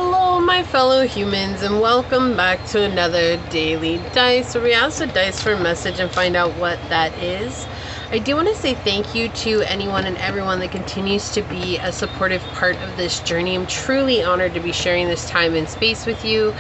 Hello, my fellow humans, and welcome back to another daily dice, where we ask the dice for a message and find out what that is. I do want to say thank you to anyone and everyone that continues to be a supportive part of this journey. I'm truly honored to be sharing this time and space with you.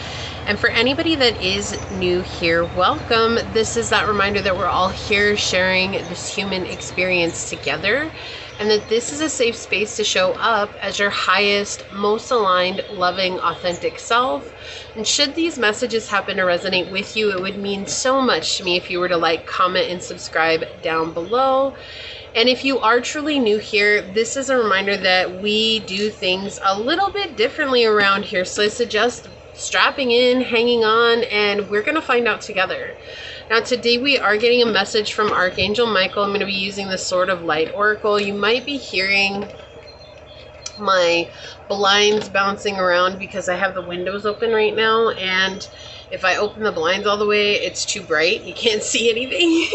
And for anybody that is new here, welcome. This is that reminder that we're all here sharing this human experience together, and that this is a safe space to show up as your highest, most aligned, loving, authentic self. And should these messages happen to resonate with you, it would mean so much to me if you were to like, comment, and subscribe down below. And if you are truly new here, this is a reminder that we do things a little bit differently around here. So I suggest strapping in, hanging on, and we're going to find out together. Now today we are getting a message from Archangel Michael. I'm going to be using the Sword of Light Oracle. You might be hearing my blinds bouncing around because I have the windows open right now, and if I open the blinds all the way, it's too bright. You can't see anything.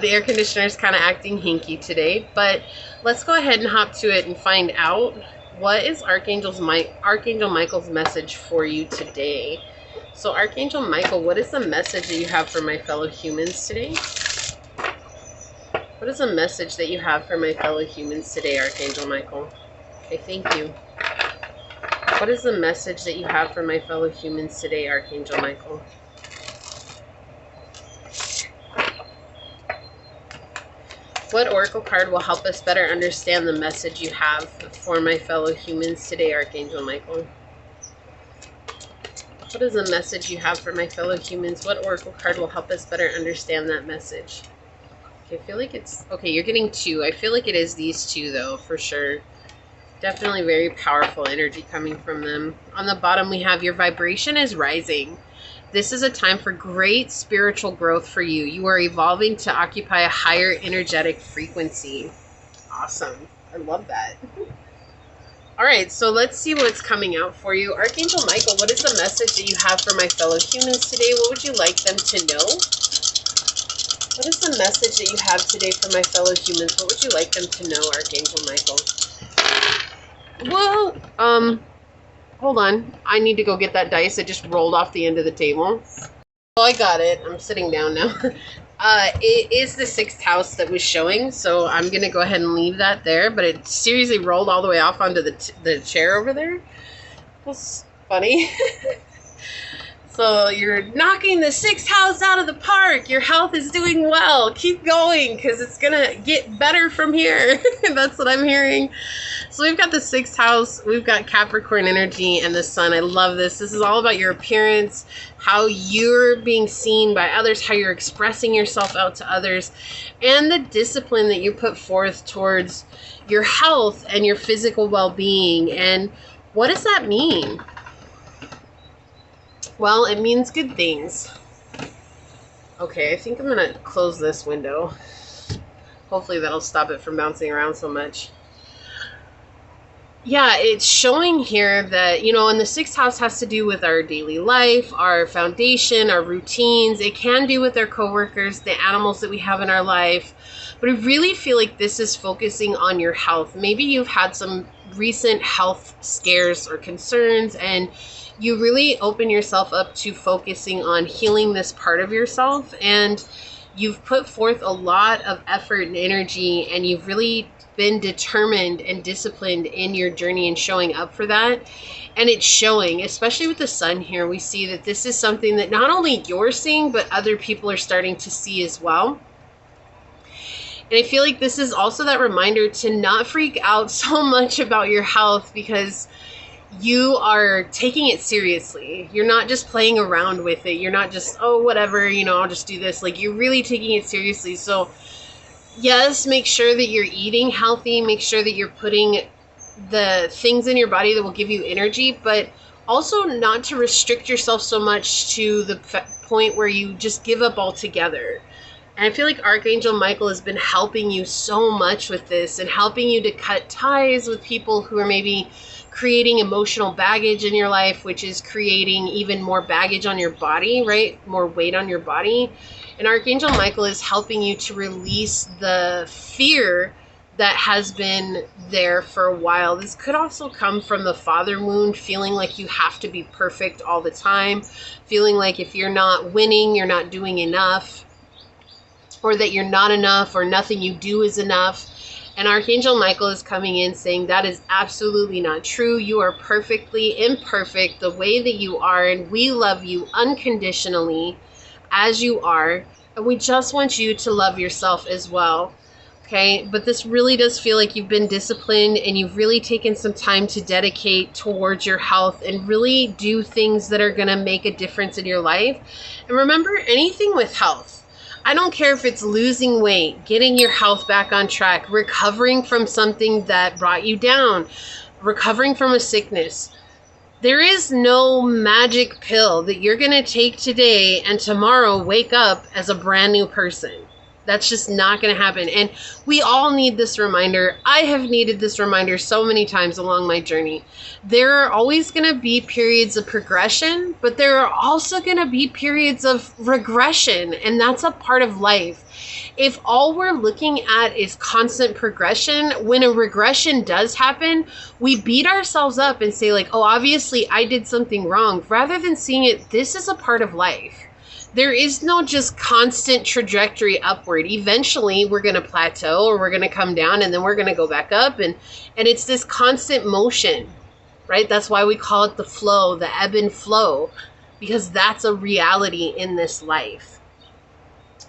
The air conditioner is kind of acting hinky today, but let's go ahead and hop to it and find out what is Archangel Michael's message for you today. So Archangel Michael, what is the message that you have for my fellow humans today? What is the message that you have for my fellow humans today, Archangel Michael? Okay, thank you. What is the message that you have for my fellow humans today, Archangel Michael? What oracle card will help us better understand the message you have for my fellow humans today, Archangel Michael? What is the message you have for my fellow humans? What oracle card will help us better understand that message? Okay, I feel like it's... Okay, you're getting two. I feel like it is these two, though, for sure. Definitely very powerful energy coming from them. On the bottom, we have your vibration is rising. This is a time for great spiritual growth for you. You are evolving to occupy a higher energetic frequency. Awesome. I love that. All right, so let's see what's coming out for you. Archangel Michael, what is the message that you have for my fellow humans today? What would you like them to know? What is the message that you have today for my fellow humans? What would you like them to know, Archangel Michael? Whoa, hold on. I need to go get that dice. It just rolled off the end of the table. Oh, I got it. I'm sitting down now. It is the 6th house that was showing, so I'm going to go ahead and leave that there, but it seriously rolled all the way off onto the chair over there. That's funny. So you're knocking the 6th house out of the park. Your health is doing well. Keep going, because it's going to get better from here. That's what I'm hearing. So we've got the 6th house. We've got Capricorn energy and the sun. I love this. This is all about your appearance, how you're being seen by others, how you're expressing yourself out to others, and the discipline that you put forth towards your health and your physical well-being. And what does that mean? Well, it means good things. Okay, I think I'm going to close this window. Hopefully that'll stop it from bouncing around so much. Yeah, it's showing here that, you know, and the 6th house has to do with our daily life, our foundation, our routines. It can do with our coworkers, the animals that we have in our life. But I really feel like this is focusing on your health. Maybe you've had some recent health scares or concerns, and you really open yourself up to focusing on healing this part of yourself. And you've put forth a lot of effort and energy, and you've really been determined and disciplined in your journey and showing up for that. And it's showing, especially with the sun here. We see that this is something that not only you're seeing, but other people are starting to see as well. And I feel like this is also that reminder to not freak out so much about your health, because you are taking it seriously. You're not just playing around with it. You're not just, oh, whatever, you know, I'll just do this. Like, you're really taking it seriously. So yes, make sure that you're eating healthy. Make sure that you're putting the things in your body that will give you energy, but also not to restrict yourself so much to the point where you just give up altogether. And I feel like Archangel Michael has been helping you so much with this, and helping you to cut ties with people who are maybe creating emotional baggage in your life, which is creating even more baggage on your body, right? More weight on your body. And Archangel Michael is helping you to release the fear that has been there for a while. This could also come from the father wound, feeling like you have to be perfect all the time, feeling like if you're not winning, you're not doing enough, or that you're not enough, or nothing you do is enough. And Archangel Michael is coming in saying that is absolutely not true. You are perfectly imperfect the way that you are, and we love you unconditionally as you are. And we just want you to love yourself as well. Okay, but this really does feel like you've been disciplined and you've really taken some time to dedicate towards your health and really do things that are going to make a difference in your life. And remember, anything with health, I don't care if it's losing weight, getting your health back on track, recovering from something that brought you down, recovering from a sickness. There is no magic pill that you're going to take today and tomorrow wake up as a brand new person. That's just not going to happen. And we all need this reminder. I have needed this reminder so many times along my journey. There are always going to be periods of progression, but there are also going to be periods of regression. And that's a part of life. If all we're looking at is constant progression, when a regression does happen, we beat ourselves up and say like, oh, obviously I did something wrong, rather than seeing it, this is a part of life. There is no just constant trajectory upward. Eventually, we're going to plateau or we're going to come down and then we're going to go back up. And it's this constant motion, right? That's why we call it the flow, the ebb and flow, because that's a reality in this life.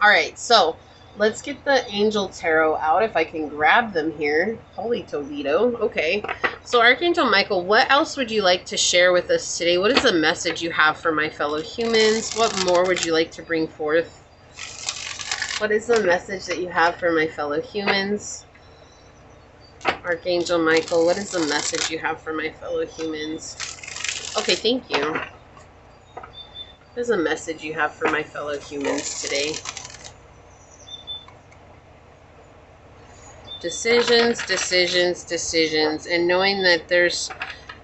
All right, so let's get the Angel Tarot out if I can grab them here. Holy Toledo. Okay. So Archangel Michael, what else would you like to share with us today? What is the message you have for my fellow humans? What more would you like to bring forth? What is the message that you have for my fellow humans? Archangel Michael, what is the message you have for my fellow humans? Okay, thank you. What is the message you have for my fellow humans today? Decisions, decisions, decisions, and knowing that there's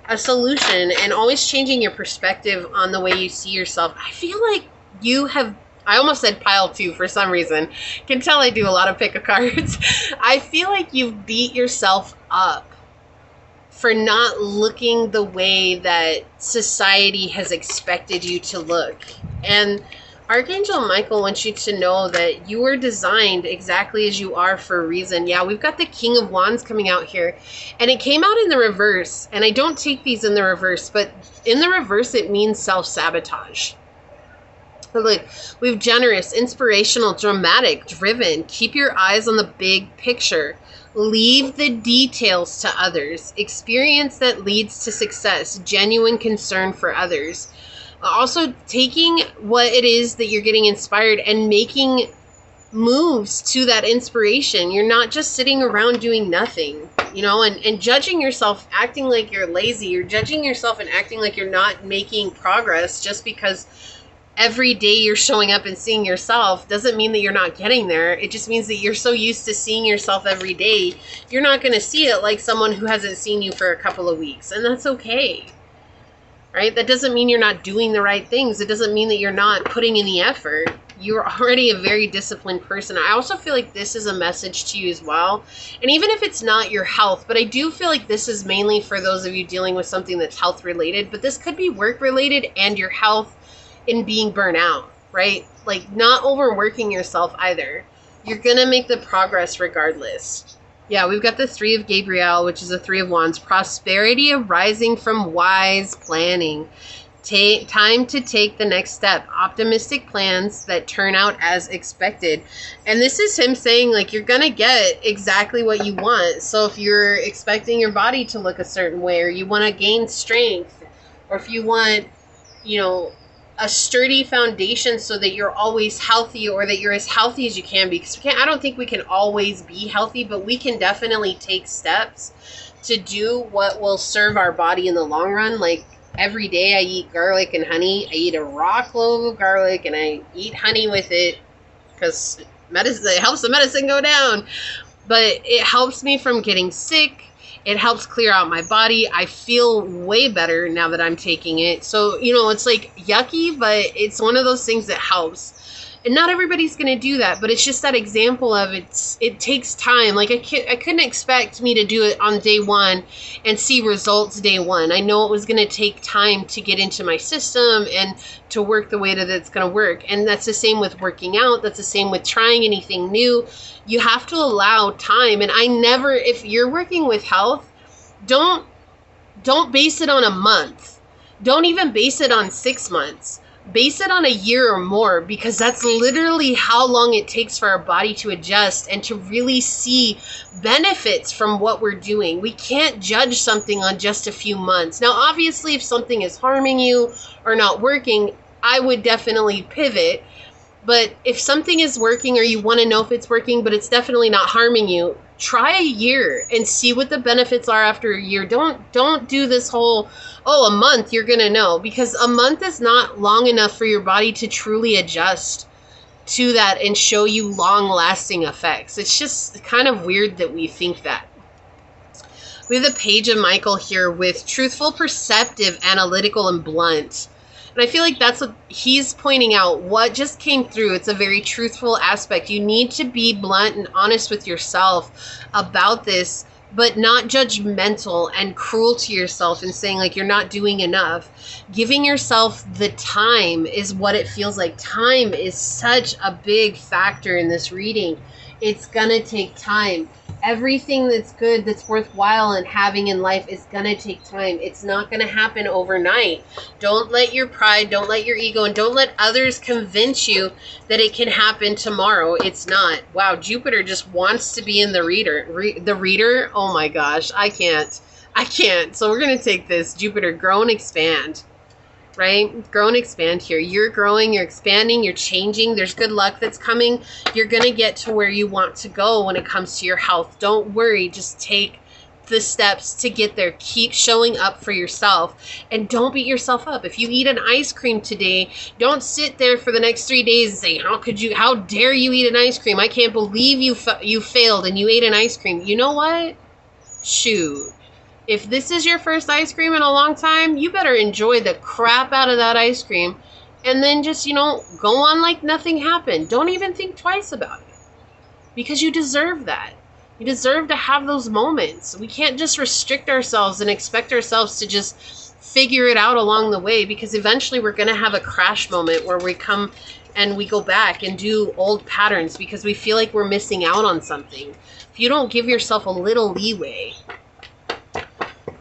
a solution and always changing your perspective on the way you see yourself. I feel like you have, I almost said pile two for some reason. Can tell I do a lot of pick of cards. I feel like you've beat yourself up for not looking the way that society has expected you to look. And Archangel Michael wants you to know that you were designed exactly as you are for a reason. Yeah, we've got the King of Wands coming out here. And it came out in the reverse. And I don't take these in the reverse, but in the reverse, it means self-sabotage. Look, we have generous, inspirational, dramatic, driven. Keep your eyes on the big picture. Leave the details to others. Experience that leads to success. Genuine concern for others. Also, taking what it is that you're getting inspired and making moves to that inspiration. You're not just sitting around doing nothing, you know, and judging yourself, acting like you're lazy. You're judging yourself and acting like you're not making progress just because every day you're showing up and seeing yourself doesn't mean that you're not getting there. It just means that you're so used to seeing yourself every day, you're not going to see it like someone who hasn't seen you for a couple of weeks. And that's okay. Right? That doesn't mean you're not doing the right things. It doesn't mean that you're not putting in the effort. You're already a very disciplined person. I also feel like this is a message to you as well. And even if it's not your health, but I do feel like this is mainly for those of you dealing with something that's health related, but this could be work related and your health in being burnt out, right? Like not overworking yourself either. You're going to make the progress regardless. Yeah, we've got the Three of Gabriel, which is a Three of Wands. Prosperity arising from wise planning. Time to take the next step. Optimistic plans that turn out as expected. And this is him saying, like, you're going to get exactly what you want. So if you're expecting your body to look a certain way, or you want to gain strength, or if you want, you know, a sturdy foundation so that you're always healthy, or that you're as healthy as you can be. Because I don't think we can always be healthy, but we can definitely take steps to do what will serve our body in the long run. Like every day I eat garlic and honey. I eat a raw clove of garlic and I eat honey with it because it helps the medicine go down. But it helps me from getting sick. It helps clear out my body. I feel way better now that I'm taking it. So, you know, it's like yucky, but it's one of those things that helps. And not everybody's going to do that, but it's just that example of it takes time. Like I couldn't expect me to do it on day one and see results day one. I know it was going to take time to get into my system and to work the way that it's going to work. And that's the same with working out. That's the same with trying anything new. You have to allow time. And if you're working with health, don't base it on a month. Don't even base it on 6 months. Base it on a year or more, because that's literally how long it takes for our body to adjust and to really see benefits from what we're doing. We can't judge something on just a few months. Now, obviously, if something is harming you or not working, I would definitely pivot. But if something is working, or you want to know if it's working, but it's definitely not harming you, try a year and see what the benefits are after a year. Don't do this whole, a month you're going to know, because a month is not long enough for your body to truly adjust to that and show you long-lasting effects. It's just kind of weird that we think that. We have the Page of Michael here with truthful, perceptive, analytical, and blunt. And I feel like that's what he's pointing out, what just came through. It's a very truthful aspect. You need to be blunt and honest with yourself about this, but not judgmental and cruel to yourself and saying like you're not doing enough. Giving yourself the time is what it feels like. Time is such a big factor in this reading. It's gonna take time. Everything that's good, that's worthwhile and having in life is going to take time. It's not going to happen overnight. Don't let your pride, don't let your ego, and don't let others convince you that it can happen tomorrow. It's not. Wow, Jupiter just wants to be in the reader. The reader? Oh my gosh, I can't. So we're going to take this. Jupiter, grow and expand. Right? Grow and expand here. You're growing, you're expanding, you're changing. There's good luck that's coming. You're going to get to where you want to go when it comes to your health. Don't worry. Just take the steps to get there. Keep showing up for yourself and don't beat yourself up. If you eat an ice cream today, don't sit there for the next 3 days and say, how dare you eat an ice cream? I can't believe you failed and you ate an ice cream. You know what? Shoot. If this is your first ice cream in a long time, you better enjoy the crap out of that ice cream and then just, go on like nothing happened. Don't even think twice about it, because you deserve that. You deserve to have those moments. We can't just restrict ourselves and expect ourselves to just figure it out along the way, because eventually we're going to have a crash moment where we come and we go back and do old patterns because we feel like we're missing out on something. If you don't give yourself a little leeway,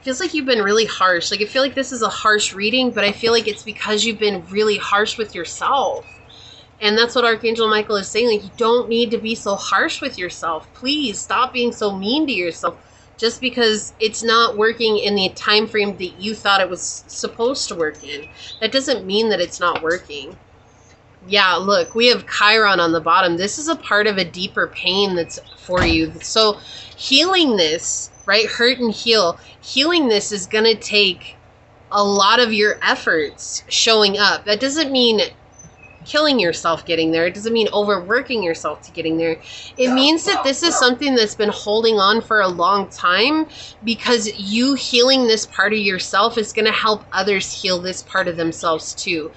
feels like you've been really harsh. Like, I feel like this is a harsh reading, but I feel like it's because you've been really harsh with yourself. And that's what Archangel Michael is saying. Like, you don't need to be so harsh with yourself. Please stop being so mean to yourself just because it's not working in the time frame that you thought it was supposed to work in. That doesn't mean that it's not working. Yeah, look, we have Chiron on the bottom. This is a part of a deeper pain that's for you. So healing this, right? Hurt and heal. Healing this is going to take a lot of your efforts showing up. That doesn't mean killing yourself getting there. It doesn't mean overworking yourself to getting there. It means that this is something that's been holding on for a long time, because you healing this part of yourself is going to help others heal this part of themselves too.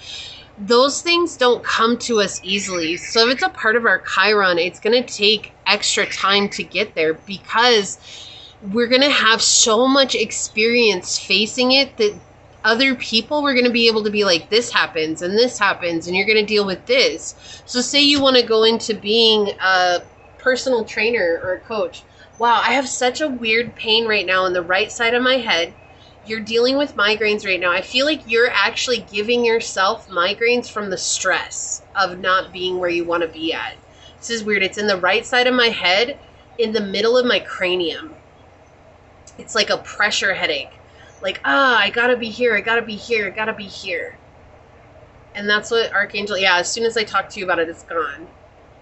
Those things don't come to us easily. So if it's a part of our Chiron, it's going to take extra time to get there, because we're going to have so much experience facing it that other people were going to be able to be like, this happens and you're going to deal with this. So say you want to go into being a personal trainer or a coach. Wow, I have such a weird pain right now on the right side of my head. You're dealing with migraines right now. I feel like you're actually giving yourself migraines from the stress of not being where you want to be at. This is weird. It's in the right side of my head, in the middle of my cranium. It's like a pressure headache. Like, I gotta be here, I gotta be here, I gotta be here. And that's what Archangel, as soon as I talk to you about it, it's gone.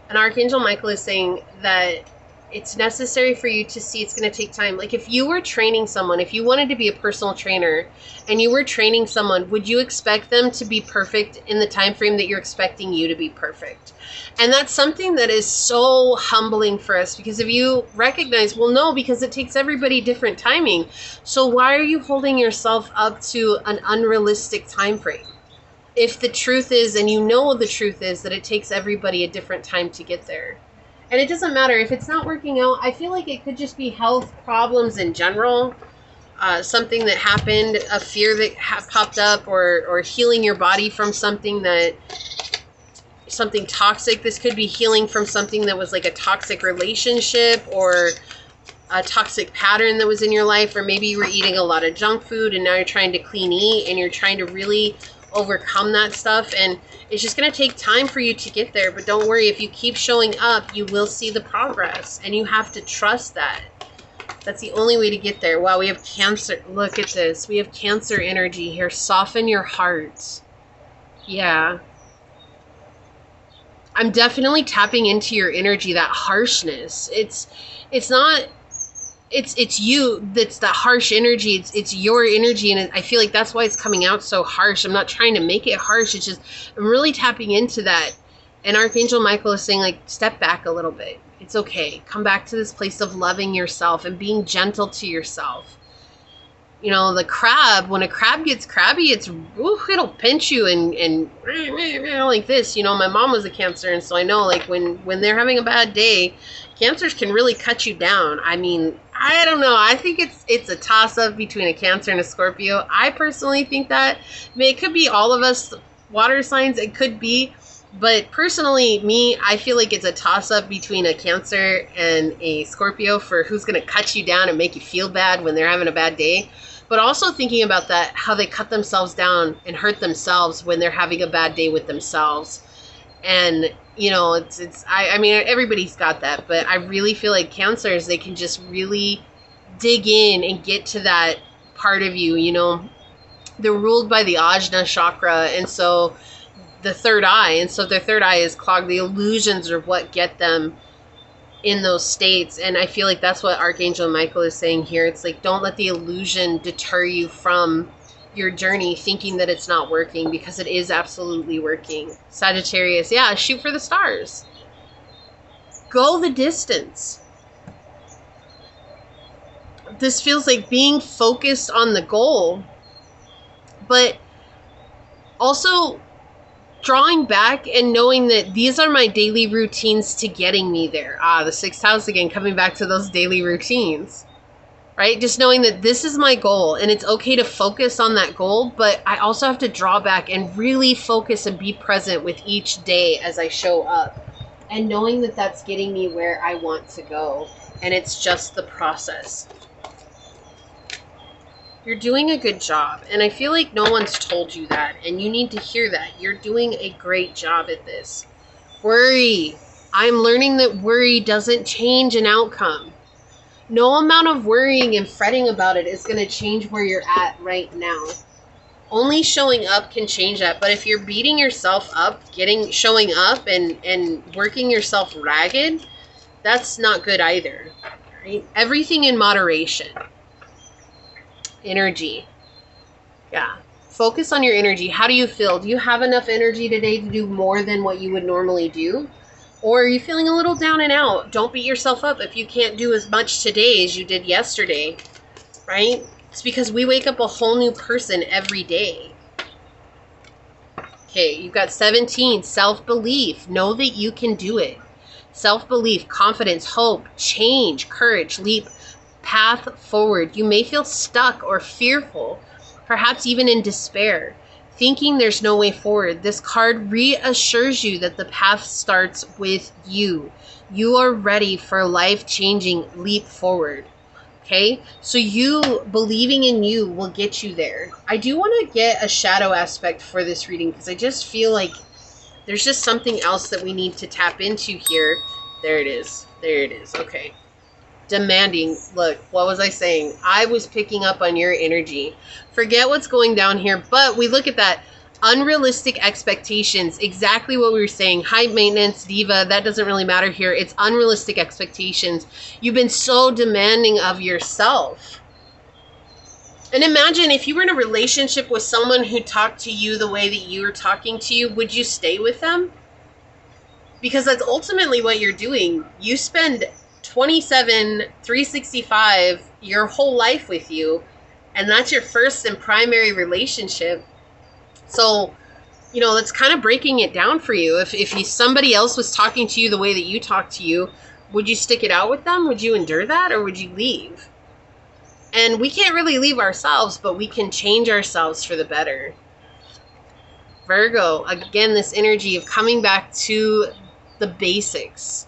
And Archangel Michael is saying that it's necessary for you to see it's going to take time. Like, if you were training someone, if you wanted to be a personal trainer and you were training someone, would you expect them to be perfect in the time frame that you're expecting you to be perfect? And that's something that is so humbling for us, because if you recognize, well, no, because it takes everybody different timing. So why are you holding yourself up to an unrealistic time frame? if the truth is, and you know the truth is, that it takes everybody a different time to get there. And it doesn't matter if it's not working out. I feel like it could just be health problems in general. Something that happened, a fear that popped up, or healing your body from something toxic. This could be healing from something that was like a toxic relationship, or a toxic pattern that was in your life, or maybe you were eating a lot of junk food and now you're trying to clean eat and you're trying to really overcome that stuff. And it's just going to take time for you to get there. But don't worry, if you keep showing up, you will see the progress, and you have to trust that. That's the only way to get there. Wow, we have Cancer. Look at this. We have Cancer energy here. Soften your heart. Yeah. I'm definitely tapping into your energy, that harshness. It's not, it's you that's the harsh energy. It's your energy, and I feel like that's why it's coming out so harsh. I'm not trying to make it harsh. It's just, I'm really tapping into that. And Archangel Michael is saying, like, step back a little bit. It's okay. Come back to this place of loving yourself and being gentle to yourself. You know, the crab, when a crab gets crabby, it'll pinch you and like this. You know, my mom was a Cancer, and so I know, like, when they're having a bad day, Cancers can really cut you down. I mean, I don't know. I think it's a toss-up between a Cancer and a Scorpio. I personally think that. I mean, it could be all of us water signs. It could be. But personally, I feel like it's a toss-up between a Cancer and a Scorpio for who's going to cut you down and make you feel bad when they're having a bad day. But also thinking about that, how they cut themselves down and hurt themselves when they're having a bad day with themselves. And, you know, I mean, everybody's got that. But I really feel like Cancers, they can just really dig in and get to that part of you, you know. They're ruled by the Ajna chakra, and so the third eye, and so their third eye is clogged. The illusions are what get them in those states. And I feel like that's what Archangel Michael is saying here. It's like, don't let the illusion deter you from your journey thinking that it's not working, because it is absolutely working. Sagittarius, yeah, shoot for the stars. Go the distance. This feels like being focused on the goal, but also drawing back and knowing that these are my daily routines to getting me there. The sixth house again, coming back to those daily routines, right? Just knowing that this is my goal, and it's okay to focus on that goal, but I also have to draw back and really focus and be present with each day as I show up, and knowing that that's getting me where I want to go, and it's just the process. You're doing a good job, and I feel like no one's told you that, and you need to hear that. You're doing a great job at this. Worry. I'm learning that worry doesn't change an outcome. No amount of worrying and fretting about it is going to change where you're at right now. Only showing up can change that, but if you're beating yourself up, showing up and working yourself ragged, that's not good either. Right? Everything in moderation. Energy. Yeah. Focus on your energy. How do you feel? Do you have enough energy today to do more than what you would normally do? Or are you feeling a little down and out? Don't beat yourself up if you can't do as much today as you did yesterday, right? It's because we wake up a whole new person every day. Okay, you've got 17, self-belief. Know that you can do it. Self-belief, confidence, hope, change, courage, leap, path forward. You may feel stuck or fearful, perhaps even in despair, thinking there's no way forward. This card reassures you that the path starts with you. You are ready for a life-changing leap forward. Okay, so you believing in you will get you there. I do want to get a shadow aspect for this reading, because I just feel like there's just something else that we need to tap into here. There it is. There it is. Okay. Demanding. Look, what was I saying? I was picking up on your energy. Forget what's going down here, but we look at that. Unrealistic expectations. Exactly what we were saying. High maintenance, diva, that doesn't really matter here. It's unrealistic expectations. You've been so demanding of yourself. And imagine if you were in a relationship with someone who talked to you the way that you were talking to you, would you stay with them? Because that's ultimately what you're doing. You spend 365 your whole life with you, and that's your first and primary relationship. So you know, that's kind of breaking it down for you. If somebody else was talking to you the way that you talk to you, would you stick it out with them? Would you endure that, or would you leave? And we can't really leave ourselves, but we can change ourselves for the better. Virgo, again, this energy of coming back to the basics,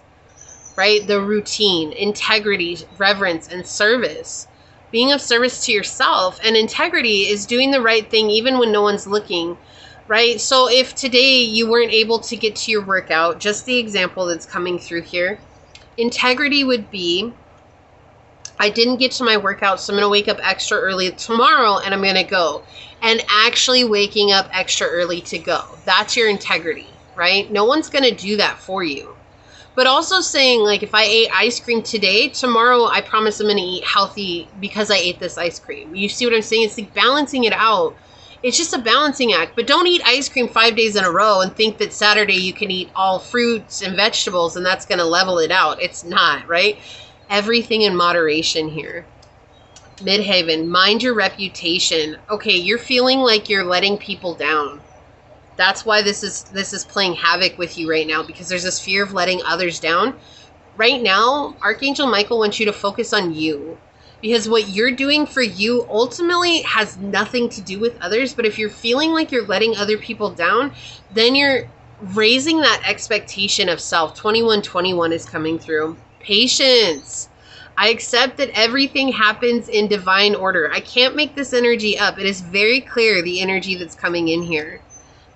right? The routine, integrity, reverence, and service. Being of service to yourself. And integrity is doing the right thing even when no one's looking, right? So if today you weren't able to get to your workout, just the example that's coming through here, integrity would be, I didn't get to my workout, so I'm going to wake up extra early tomorrow and I'm going to go. And actually waking up extra early to go. That's your integrity, right? No one's going to do that for you. But also saying, like, if I ate ice cream today, tomorrow I promise I'm going to eat healthy because I ate this ice cream. You see what I'm saying? It's like balancing it out. It's just a balancing act. But don't eat ice cream 5 days in a row and think that Saturday you can eat all fruits and vegetables and that's going to level it out. It's not, right? Everything in moderation here. Midhaven, mind your reputation. Okay, you're feeling like you're letting people down. That's why this is playing havoc with you right now, because there's this fear of letting others down. Right now, Archangel Michael wants you to focus on you, because what you're doing for you ultimately has nothing to do with others. But if you're feeling like you're letting other people down, then you're raising that expectation of self. 2121 is coming through. Patience. I accept that everything happens in divine order. I can't make this energy up. It is very clear, the energy that's coming in here.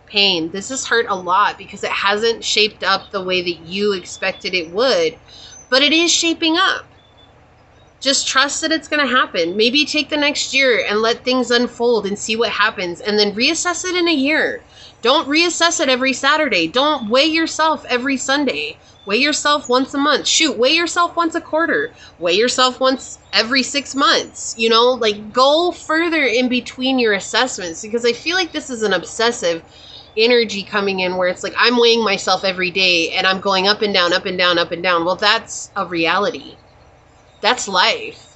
Pain. This has hurt a lot because it hasn't shaped up the way that you expected it would, but it is shaping up. Just trust that it's going to happen. Maybe take the next year and let things unfold and see what happens, and then reassess it in a year. Don't reassess it every Saturday. Don't weigh yourself every Sunday. Weigh yourself once a month. Shoot, weigh yourself once a quarter. Weigh yourself once every 6 months. You know, like, go further in between your assessments, because I feel like this is an obsessive energy coming in where it's like I'm weighing myself every day and I'm going up and down, up and down, up and down. Well, that's a reality. That's life,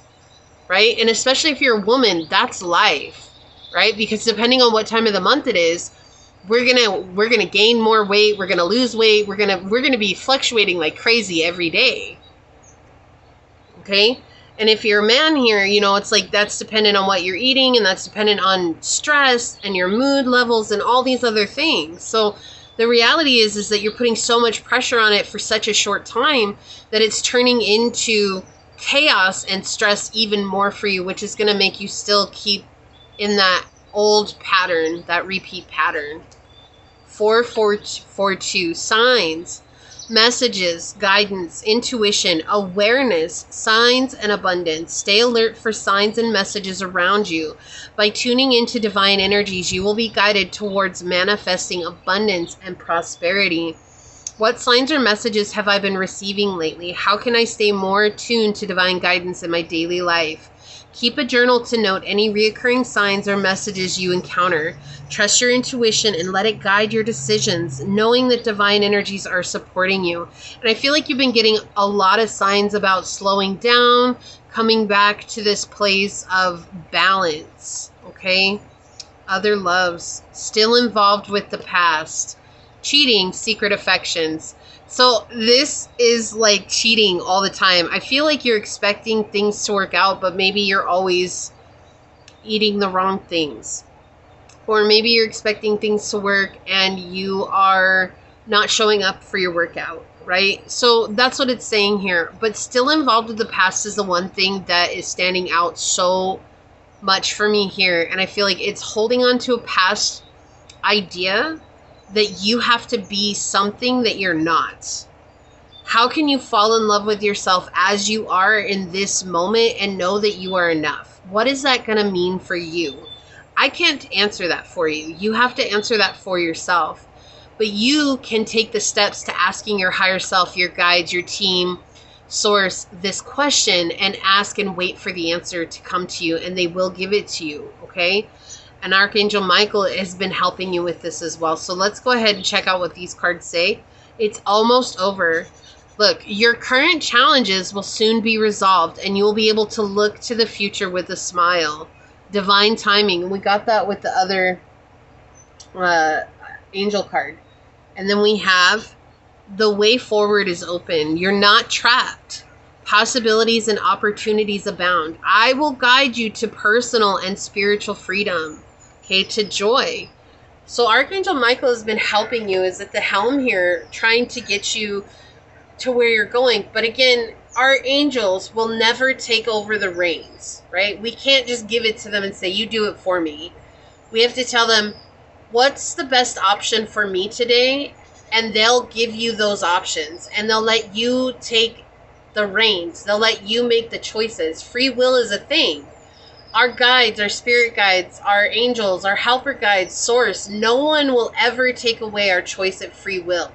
right? And especially if you're a woman, that's life, right? Because depending on what time of the month it is, we're gonna gain more weight, we're gonna lose weight, we're gonna be fluctuating like crazy every day. Okay? And if you're a man here, you know, it's like that's dependent on what you're eating, and that's dependent on stress and your mood levels and all these other things. So the reality is that you're putting so much pressure on it for such a short time that it's turning into chaos and stress even more for you, which is going to make you still keep in that old pattern, that repeat pattern. 4442, signs, messages, guidance, intuition, awareness, signs, and abundance. Stay alert for signs and messages around you. By tuning into divine energies, you will be guided towards manifesting abundance and prosperity. What signs or messages have I been receiving lately? How can I stay more attuned to divine guidance in my daily life? Keep a journal to note any reoccurring signs or messages you encounter. Trust your intuition and let it guide your decisions, knowing that divine energies are supporting you. And I feel like you've been getting a lot of signs about slowing down, coming back to this place of balance, okay? Other loves, still involved with the past. Cheating, secret affections. So this is like cheating all the time. I feel like you're expecting things to work out, but maybe you're always eating the wrong things. Or maybe you're expecting things to work and you are not showing up for your workout, right? So that's what it's saying here. But still involved with the past is the one thing that is standing out so much for me here. And I feel like it's holding on to a past idea that you have to be something that you're not. How can you fall in love with yourself as you are in this moment and know that you are enough? What is that going to mean for you? I can't answer that for you. You have to answer that for yourself. But you can take the steps to asking your higher self, your guides, your team, source, this question, and ask and wait for the answer to come to you, and they will give it to you, okay? And Archangel Michael has been helping you with this as well. So let's go ahead and check out what these cards say. It's almost over. Look, your current challenges will soon be resolved, and you will be able to look to the future with a smile. Divine timing. We got that with the other angel card. And then we have the way forward is open. You're not trapped. Possibilities and opportunities abound. I will guide you to personal and spiritual freedom, okay, to joy. So Archangel Michael has been helping you, is at the helm here, trying to get you to where you're going. But again, our angels will never take over the reins, right? We can't just give it to them and say, you do it for me. We have to tell them, what's the best option for me today? And they'll give you those options, and they'll let you take the reins. They'll let you make the choices. Free will is a thing. Our guides, our spirit guides, our angels, our helper guides, source, no one will ever take away our choice at free will,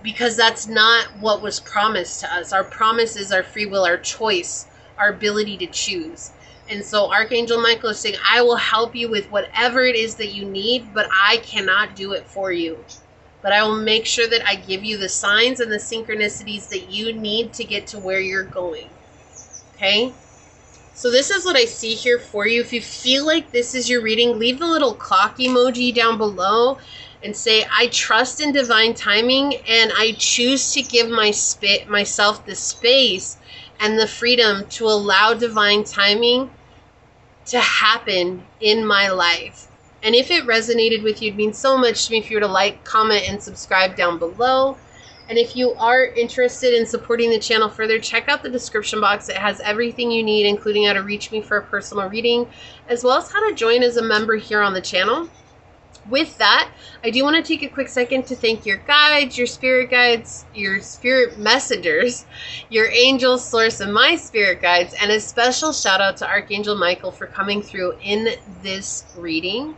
because that's not what was promised to us. Our promise is our free will, our choice, our ability to choose. And so Archangel Michael is saying, I will help you with whatever it is that you need, but I cannot do it for you. But I will make sure that I give you the signs and the synchronicities that you need to get to where you're going. Okay? So this is what I see here for you. If you feel like this is your reading, leave the little clock emoji down below and say, I trust in divine timing, and I choose to give myself the space and the freedom to allow divine timing to happen in my life. And if it resonated with you, it'd mean so much to me if you were to like, comment, and subscribe down below. And if you are interested in supporting the channel further, check out the description box. It has everything you need, including how to reach me for a personal reading, as well as how to join as a member here on the channel. With that, I do want to take a quick second to thank your guides, your spirit messengers, your angels, source, and my spirit guides, and a special shout out to Archangel Michael for coming through in this reading.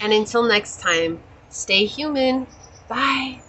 And until next time, stay human. Bye.